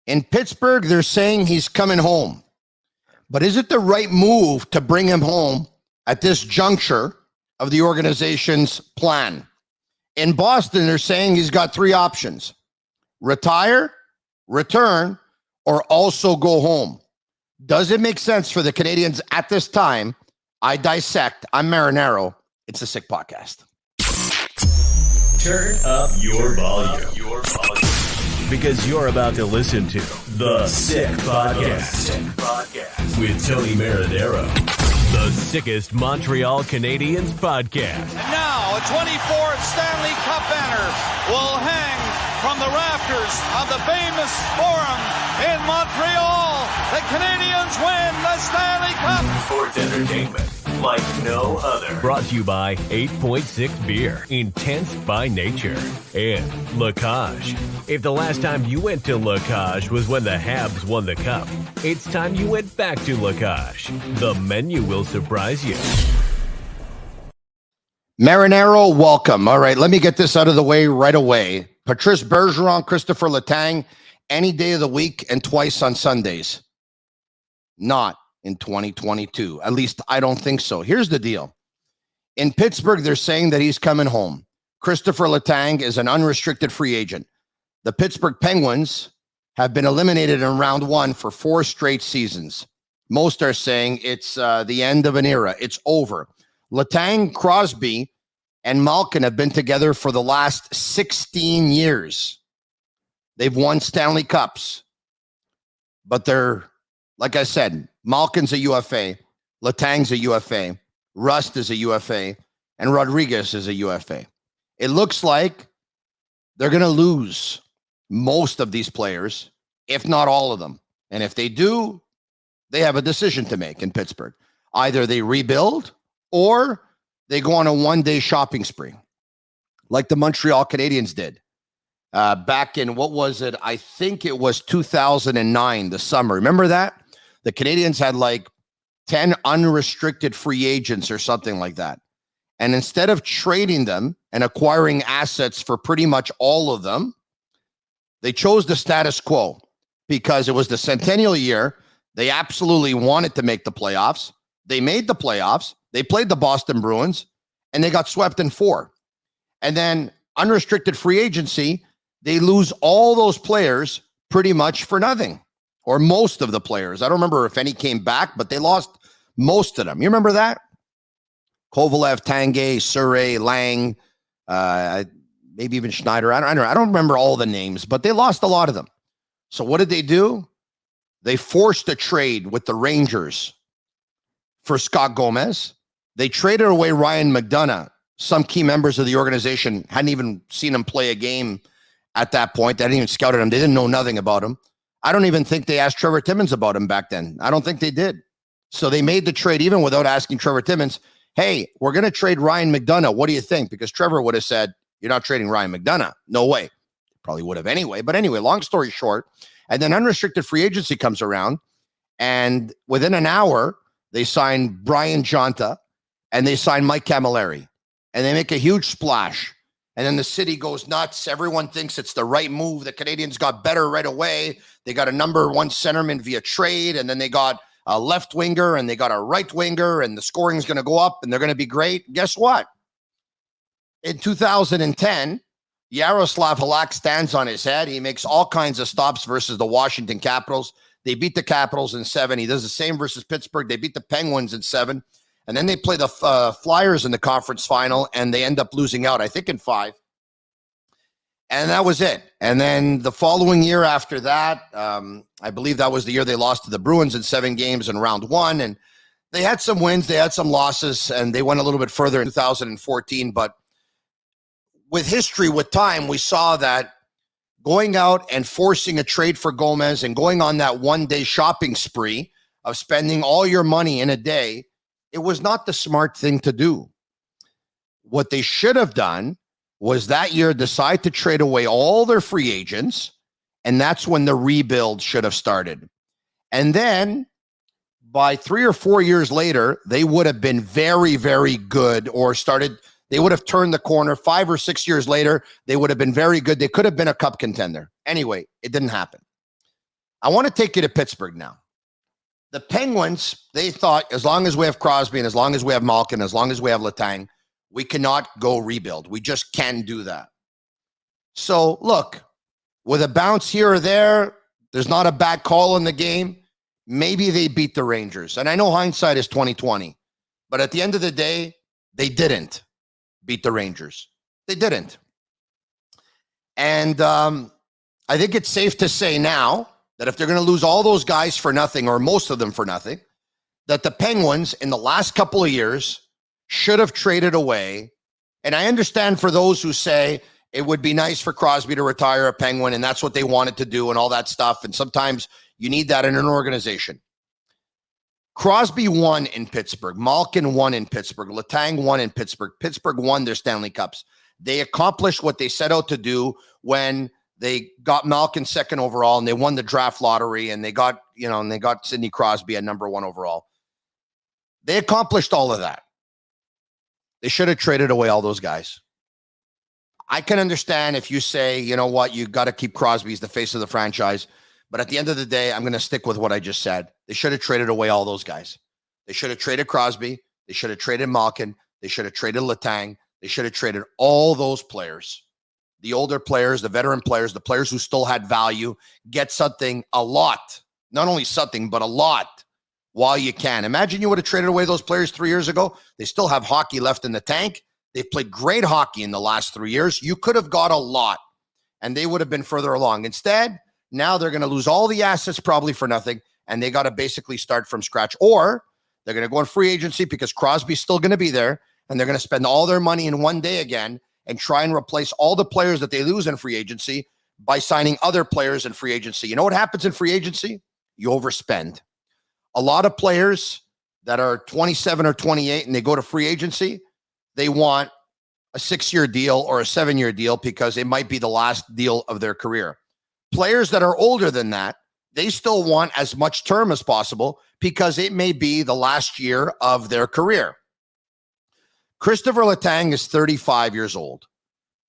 In Pittsburgh, they're saying he's coming home. But is it the right move to bring him home at this juncture of the organization's plan? In Boston, they're saying he's got three options: retire, return, or also go home. Does it make sense for the Canadiens at this time? I dissect. I'm Marinaro. It's a Sick Podcast. Turn up your volume. Because you're about to listen to The Sick Podcast with Tony Marinaro. The sickest Montreal Canadiens podcast. And now, a 24th Stanley Cup banner will hang from the rafters of the famous Forum in Montreal. The Canadiens win the Stanley Cup. Sports entertainment like no other. Brought to you by 8.6 Beer, intense by nature, and Letang. If the last time you went to Letang was when the Habs won the Cup, it's time you went back to Letang. The menu will surprise you. Marinaro, welcome. All right, let me get this out of the way right away. Patrice Bergeron, Christopher Letang, any day of the week and twice on Sundays. Not in 2022. At least I don't think so. Here's the deal. In Pittsburgh, they're saying that he's coming home. Christopher Letang is an unrestricted free agent. The Pittsburgh Penguins have been eliminated in round one for 4 straight seasons. Most are saying it's the end of an era. It's over. Letang, Crosby, and Malkin have been together for the last 16 years. They've won Stanley Cups. But they're, like I said, Malkin's a UFA, Letang's a UFA, Rust is a UFA, and Rodriguez is a UFA. It looks like they're going to lose most of these players, if not all of them. And if they do, they have a decision to make in Pittsburgh. Either they rebuild or they go on a one-day shopping spree, like the Montreal Canadiens did. Back in, what was it? I think it was 2009, the summer. Remember that? The Canadiens had like 10 unrestricted free agents or something like that. And instead of trading them and acquiring assets for pretty much all of them, they chose the status quo because it was the centennial year. They absolutely wanted to make the playoffs. They made the playoffs. They played the Boston Bruins, and they got swept in 4. And then unrestricted free agency, they lose all those players pretty much for nothing, or most of the players. I don't remember if any came back, but they lost most of them. You remember that? Kovalev, Tanguay, Surrey, Lang, maybe even Schneider. I don't remember all the names, but they lost a lot of them. So what did they do? They forced a trade with the Rangers for Scott Gomez. They traded away Ryan McDonough. Some key members of the organization hadn't even seen him play a game at that point. They hadn't even scouted him. They didn't know nothing about him. I don't even think they asked Trevor Timmons about him back then. I don't think they did. So they made the trade even without asking Trevor Timmons, hey, we're going to trade Ryan McDonough. What do you think? Because Trevor would have said, you're not trading Ryan McDonough. No way. Probably would have anyway. But anyway, long story short, and then unrestricted free agency comes around, and within an hour, they sign Brian Jonta, and they sign Mike Camilleri, and they make a huge splash. And then the city goes nuts. Everyone thinks it's the right move. The Canadiens got better right away. They got a number 1 centerman via trade, and then they got a left winger, and they got a right winger, and the scoring is going to go up, and they're going to be great. Guess what? In 2010, Yaroslav Halak stands on his head. He makes all kinds of stops versus the Washington Capitals. They beat the Capitals in 7. He does the same versus Pittsburgh. They beat the Penguins in 7. And then they play the Flyers in the conference final, and they end up losing out, I think, in 5. And that was it. And then the following year after that, I believe that was the year they lost to the Bruins in 7 games in round 1. And they had some wins, they had some losses, and they went a little bit further in 2014. But with history, with time, we saw that going out and forcing a trade for Gomez and going on that one-day shopping spree of spending all your money in a day, it was not the smart thing to do. What they should have done was that year decide to trade away all their free agents, and that's when the rebuild should have started. And then by 3 or 4 years later, they would have been very, very good, or they would have turned the corner. 5 or 6 years later, they would have been very good. They could have been a cup contender. Anyway, it didn't happen. I want to take you to Pittsburgh now. The Penguins, they thought as long as we have Crosby and as long as we have Malkin, as long as we have Letang, we cannot go rebuild. We just can't do that. So, look, with a bounce here or there, there's not a bad call in the game. Maybe they beat the Rangers. And I know hindsight is 20/20. But at the end of the day, they didn't beat the Rangers. They didn't. And I think it's safe to say now that if they're going to lose all those guys for nothing, or most of them for nothing, that the Penguins in the last couple of years should have traded away. And I understand for those who say it would be nice for Crosby to retire a Penguin, and that's what they wanted to do and all that stuff. And sometimes you need that in an organization. Crosby won in Pittsburgh. Malkin won in Pittsburgh. Letang won in Pittsburgh. Pittsburgh won their Stanley Cups. They accomplished what they set out to do when they got Malkin second overall and they won the draft lottery and they got Sidney Crosby at number 1 overall. They accomplished all of that. They should have traded away all those guys. I can understand if you say, you know what, you got to keep Crosby as the face of the franchise. But at the end of the day, I'm going to stick with what I just said. They should have traded away all those guys. They should have traded Crosby. They should have traded Malkin. They should have traded Letang. They should have traded all those players. The older players, the veteran players, the players who still had value, get something, a lot. Not only something, but a lot while you can. Imagine you would have traded away those players 3 years ago. They still have hockey left in the tank. They've played great hockey in the last 3 years. You could have got a lot, and they would have been further along. Instead, now they're going to lose all the assets probably for nothing, and they got to basically start from scratch. Or they're going to go on free agency because Crosby's still going to be there, and they're going to spend all their money in one day again and try and replace all the players that they lose in free agency by signing other players in free agency. You know what happens in free agency? You overspend. A lot of players that are 27 or 28 and they go to free agency, they want a 6-year deal or a 7-year deal because it might be the last deal of their career. Players that are older than that, they still want as much term as possible because it may be the last year of their career. Christopher Letang is 35 years old.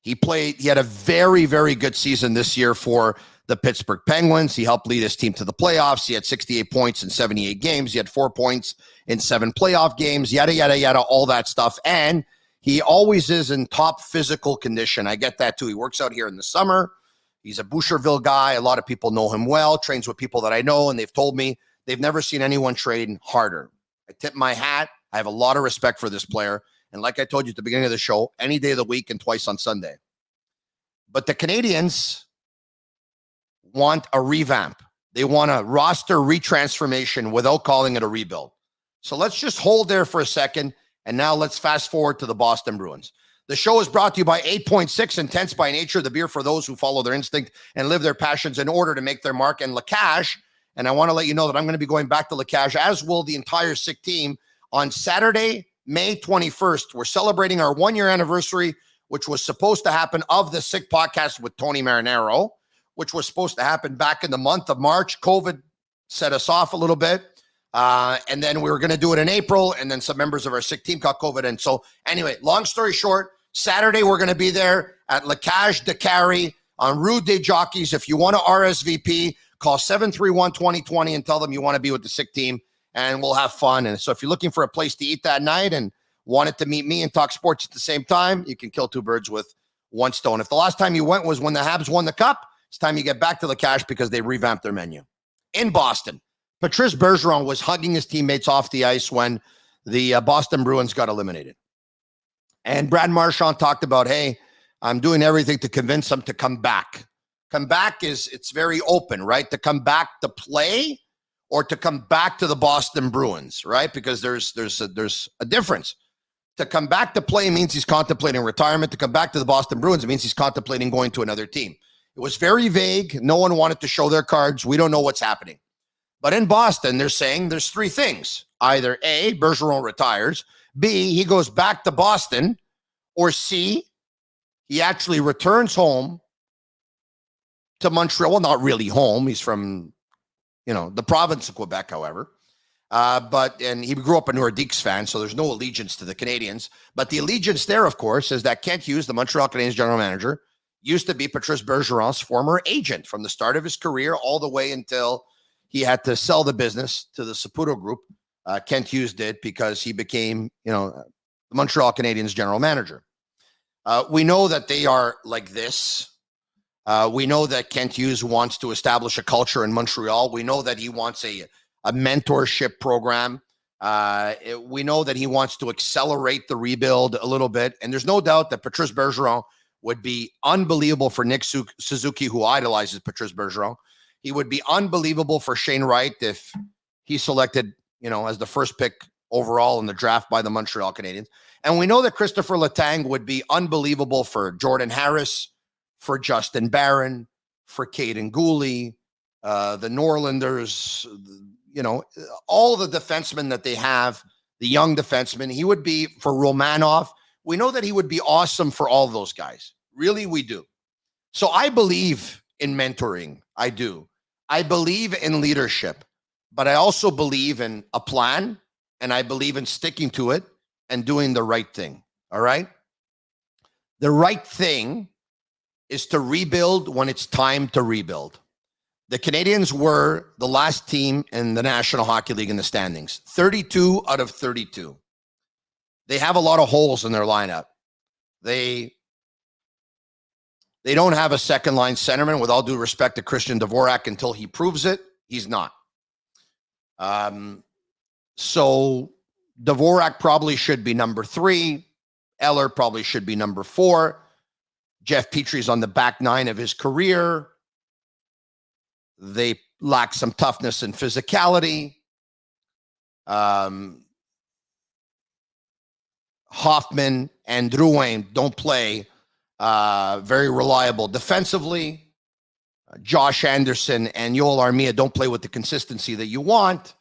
He had a very, very good season this year for the Pittsburgh Penguins. He helped lead his team to the playoffs. He had 68 points in 78 games. He had 4 points in 7 playoff games, yada, yada, yada, all that stuff. And he always is in top physical condition. I get that too. He works out here in the summer. He's a Boucherville guy. A lot of people know him well, trains with people that I know, and they've told me they've never seen anyone train harder. I tip my hat. I have a lot of respect for this player. And like I told you at the beginning of the show, any day of the week and twice on Sunday. But the Canadiens want a revamp. They want a roster retransformation without calling it a rebuild. So let's just hold there for a second. And now let's fast forward to the Boston Bruins. The show is brought to you by 8.6 Intense by Nature, the beer for those who follow their instinct and live their passions in order to make their mark. And Lacage, and I want to let you know that I'm going to be going back to Lacage, as will the entire SICK team, on Saturday, May 21st. We're celebrating our 1-year anniversary, which was supposed to happen, of the SICK podcast with Tony Marinaro, which was supposed to happen back in the month of March. COVID set us off a little bit. And then we were going to do it in April, and then some members of our SICK team caught COVID. And so anyway, long story short, Saturday we're going to be there at La Cage de Carrie on Rue des Jockeys. If you want to RSVP, call 731-2020 and tell them you want to be with the SICK team, and we'll have fun. And so if you're looking for a place to eat that night and wanted to meet me and talk sports at the same time, you can kill 2 birds with 1 stone. If the last time you went was when the Habs won the cup, it's time you get back to La Cage because they revamped their menu. In Boston, Patrice Bergeron was hugging his teammates off the ice when the Boston Bruins got eliminated. And Brad Marchand talked about, hey, I'm doing everything to convince them to come back. Come back it's very open, right? To come back to play or to come back to the Boston Bruins, right? Because there's a difference. To come back to play means he's contemplating retirement. To come back to the Boston Bruins, it means he's contemplating going to another team. It was very vague. No one wanted to show their cards. We don't know what's happening. But in Boston, they're saying there's 3 things. Either A, Bergeron retires, B, he goes back to Boston, or C, he actually returns home to Montreal. Well, not really home. He's from, the province of Quebec, however. And he grew up a Nordiques fan, so there's no allegiance to the Canadiens. But the allegiance there, of course, is that Kent Hughes, the Montreal Canadiens general manager, used to be Patrice Bergeron's former agent from the start of his career all the way until he had to sell the business to the Saputo Group. Kent Hughes did, because he became, the Montreal Canadiens general manager. We know that they are like this. We know that Kent Hughes wants to establish a culture in Montreal. We know that he wants a mentorship program. We know that he wants to accelerate the rebuild a little bit. And there's no doubt that Patrice Bergeron would be unbelievable for Nick Suzuki, who idolizes Patrice Bergeron. He would be unbelievable for Shane Wright if he selected, as the first pick overall in the draft by the Montreal Canadiens. And we know that Christopher Letang would be unbelievable for Jordan Harris, for Justin Barron, for Caden Gooley, the Norlanders, all the defensemen that they have, the young defensemen. He would be for Romanov. We know that he would be awesome for all those guys. Really, we do. So I believe in mentoring. I do. I believe in leadership, but I also believe in a plan, and I believe in sticking to it and doing the right thing. All right? The right thing is to rebuild when it's time to rebuild. The Canadiens were the last team in the National Hockey League in the standings, 32 out of 32. They have a lot of holes in their lineup. They don't have a second line centerman, with all due respect to Christian Dvorak, until he proves it. He's not. So Dvorak probably should be number 3. Eller probably should be number 4. Jeff Petry's on the back 9 of his career. They lack some toughness and physicality. Hoffman and Drouin don't play very reliable defensively. Josh Anderson and Yoel Armia don't play with the consistency that you want.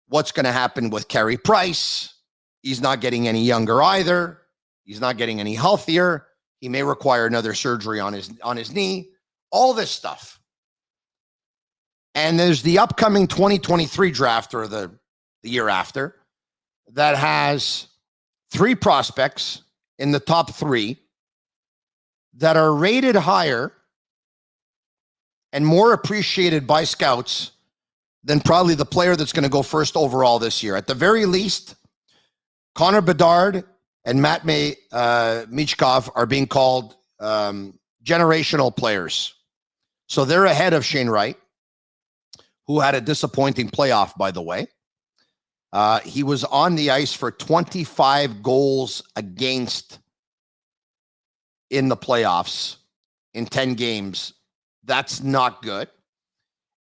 What's going to happen with Carey Price? He's not getting any younger either. He's not getting any healthier. He may require another surgery on his knee. All this stuff. And there's the upcoming 2023 draft, or the year after, that has 3 prospects in the top 3 that are rated higher and more appreciated by scouts than probably the player that's going to go first overall this year. At the very least, Connor Bedard and Matt Michkov are being called generational players. So they're ahead of Shane Wright, who had a disappointing playoff, by the way. He was on the ice for 25 goals against in the playoffs in 10 games. That's not good.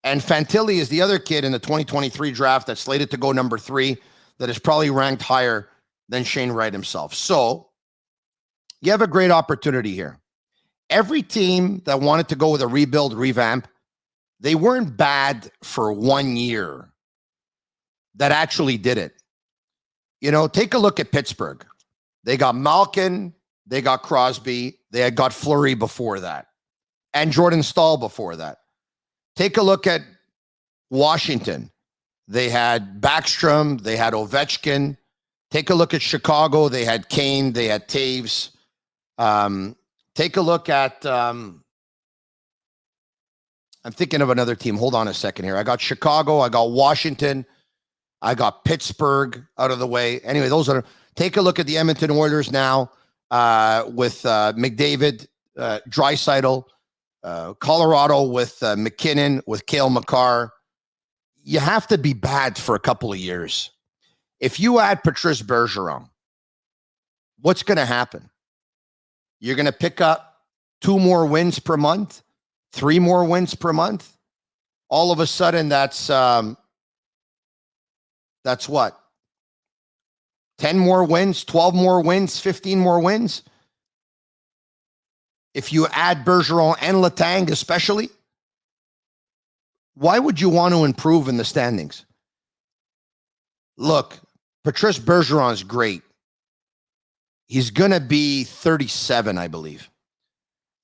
And Fantilli is the other kid in the 2023 draft that's slated to go number 3, that is probably ranked higher than Shane Wright himself. So you have a great opportunity here. Every team that wanted to go with a rebuild, revamp, they weren't bad for 1 year that actually did it. Take a look at Pittsburgh. They got Malkin, they got Crosby, they had got Fleury before that, and Jordan Stahl before that. Take a look at Washington. They had Backstrom, they had Ovechkin. Take a look at Chicago. They had Kane, they had Taves. Take a look at, I'm thinking of another team. Hold on a second here. I got Chicago, I got Washington, I got Pittsburgh out of the way. Anyway, take a look at the Edmonton Oilers now with McDavid, Draisaitl, Colorado with McKinnon, with Cale Makar. You have to be bad for a couple of years. If you add Patrice Bergeron, what's going to happen? You're going to pick up 2 more wins per month, 3 more wins per month. All of a sudden, that's what? 10 more wins, 12 more wins, 15 more wins. If you add Bergeron and Letang especially, why would you want to improve in the standings? Look, Patrice Bergeron is great. He's going to be 37, I believe.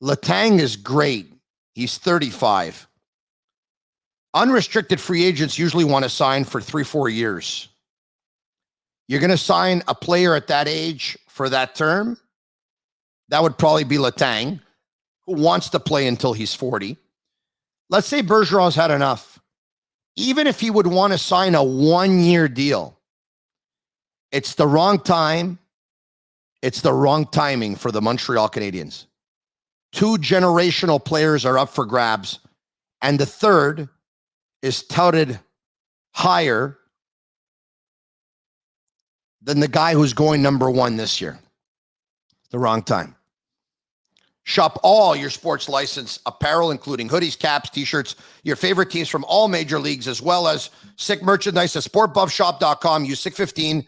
Letang is great. He's 35. Unrestricted free agents usually want to sign for 3-4 years. You're going to sign a player at that age for that term. That would probably be Letang, who wants to play until he's 40. Let's say Bergeron's had enough. Even if he would want to sign a 1-year deal, it's the wrong time. It's the wrong timing for the Montreal Canadiens. 2 generational players are up for grabs, and the third is touted higher than the guy who's going number 1 this year. The wrong time. Shop all your sports license apparel, including hoodies, caps, t-shirts, your favorite teams from all major leagues, as well as sick merchandise at sportbuffshop.com. Use SICK15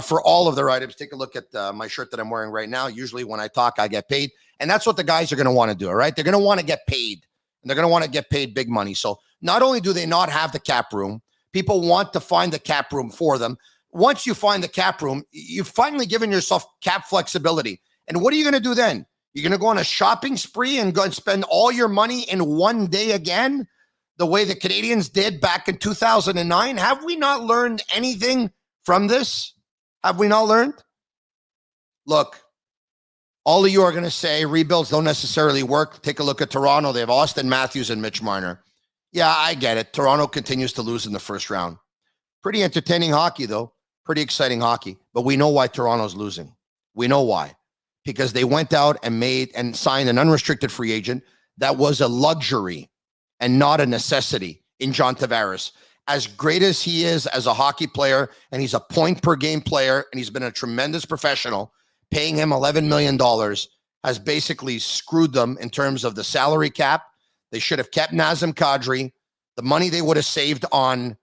for all of their items. Take a look at my shirt that I'm wearing right now. Usually when I talk, I get paid. And that's what the guys are going to want to do, all right? They're going to want to get paid. And they're going to want to get paid big money. So not only do they not have the cap room, people want to find the cap room for them. Once you find the cap room, you've finally given yourself cap flexibility. And what are you going to do then? You're going to go on a shopping spree and go and spend all your money in one day again, the way the Canadians did back in 2009? Have we not learned anything from this? Have we not learned? Look, all of you are going to say rebuilds don't necessarily work. Take a look at Toronto. They have Austin Matthews and Mitch Marner. Yeah, I get it. Toronto continues to lose in the first round. Pretty entertaining hockey, though. Pretty exciting hockey. But we know why Toronto's losing. We know why. Because they went out and made and signed an unrestricted free agent that was a luxury and not a necessity in John Tavares. As great as he is as a hockey player, and he's a point-per-game player, and he's been a tremendous professional, paying him $11 million has basically screwed them in terms of the salary cap. They should have kept Nazem Kadri. The money they would have saved on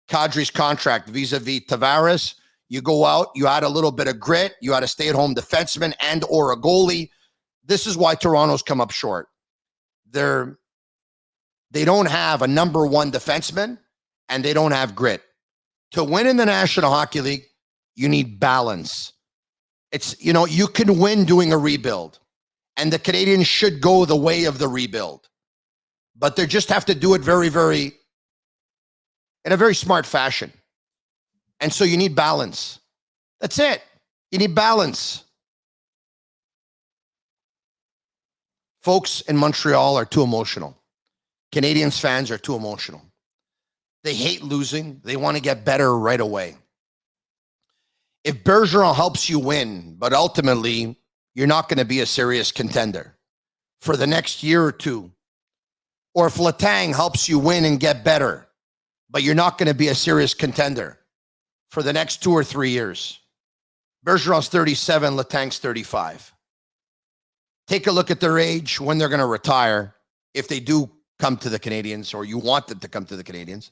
Kadri's contract vis-a-vis Tavares, you go out, you add a little bit of grit, you add a stay-at-home defenseman and or a goalie. This is why Toronto's come up short. They don't have a number 1 defenseman, and they don't have grit. To win in the National Hockey League, you need balance. It's, you can win doing a rebuild, and the Canadians should go the way of the rebuild. But they just have to do it in a very smart fashion. And so you need balance. That's it. You need balance. Folks in Montreal are too emotional. Canadiens fans are too emotional. They hate losing. They want to get better right away. If Bergeron helps you win, but ultimately you're not going to be a serious contender for the next year or two, or if Letang helps you win and get better, but you're not going to be a serious contender for the next 2 or 3 years. Bergeron's 37, Letang's 35. Take a look at their age, when they're going to retire, if they do come to the Canadiens, or you want them to come to the Canadiens.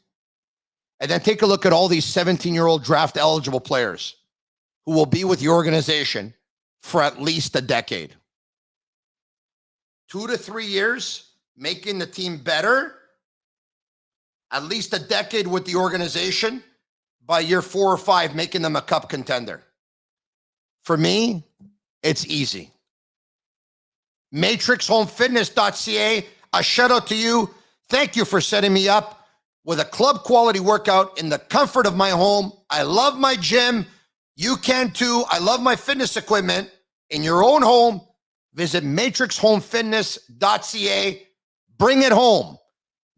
And then take a look at all these 17-year-old draft-eligible players who will be with the organization for at least a decade. 2 to 3 years, making the team better. At least a decade with the organization. By year 4 or 5, making them a cup contender. For me, it's easy. MatrixHomeFitness.ca, a shout out to you. Thank you for setting me up with a club quality workout in the comfort of my home. I love my gym. You can too. I love my fitness equipment in your own home. Visit MatrixHomeFitness.ca. Bring it home.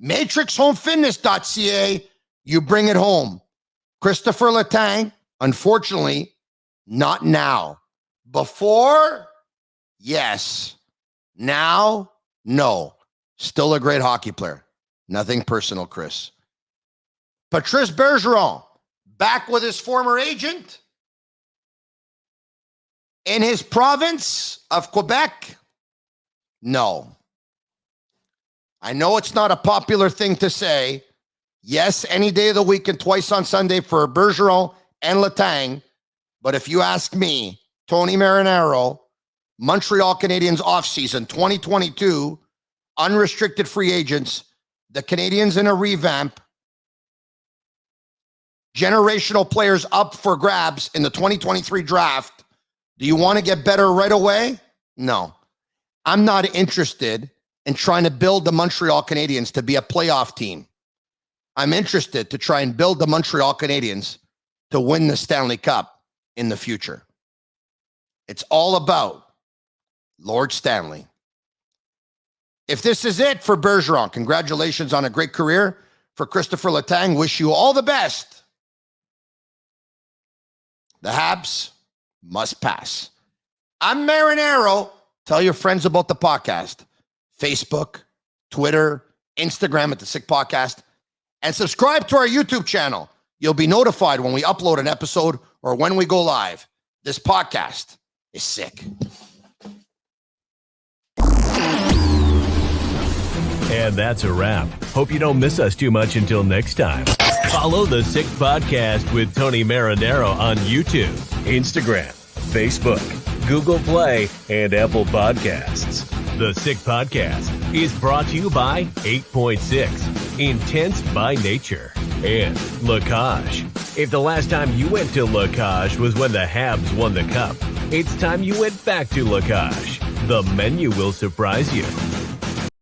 MatrixHomeFitness.ca. You bring it home. Christopher Letang, unfortunately, not now. Before, yes. Now, no. Still a great hockey player. Nothing personal, Chris. Patrice Bergeron, back with his former agent in his province of Quebec? No. I know it's not a popular thing to say. Yes, any day of the week and twice on Sunday for Bergeron and Letang. But if you ask me, Tony Marinaro, Montreal Canadiens offseason 2022, unrestricted free agents, the Canadiens in a revamp, generational players up for grabs in the 2023 draft. Do you want to get better right away? No. I'm not interested in trying to build the Montreal Canadiens to be a playoff team. I'm interested to try and build the Montreal Canadiens to win the Stanley Cup in the future. It's all about Lord Stanley. if this is it for Bergeron, congratulations on a great career. For Christopher Letang, wish you all the best. The Habs must pass. I'm Marinero. Tell your friends about the podcast. Facebook, Twitter, Instagram at The Sick Podcast. And subscribe to our YouTube channel. You'll be notified when we upload an episode or when we go live. This podcast is sick. And that's a wrap. Hope you don't miss us too much until next time. Follow The Sick Podcast with Tony Marinero on YouTube, Instagram, Facebook, Google Play, and Apple Podcasts. The Sick Podcast is brought to you by 8.6, Intense by Nature, and Lacage. If the last time you went to Lacage was when the Habs won the Cup, it's time you went back to Lacage. The menu will surprise you.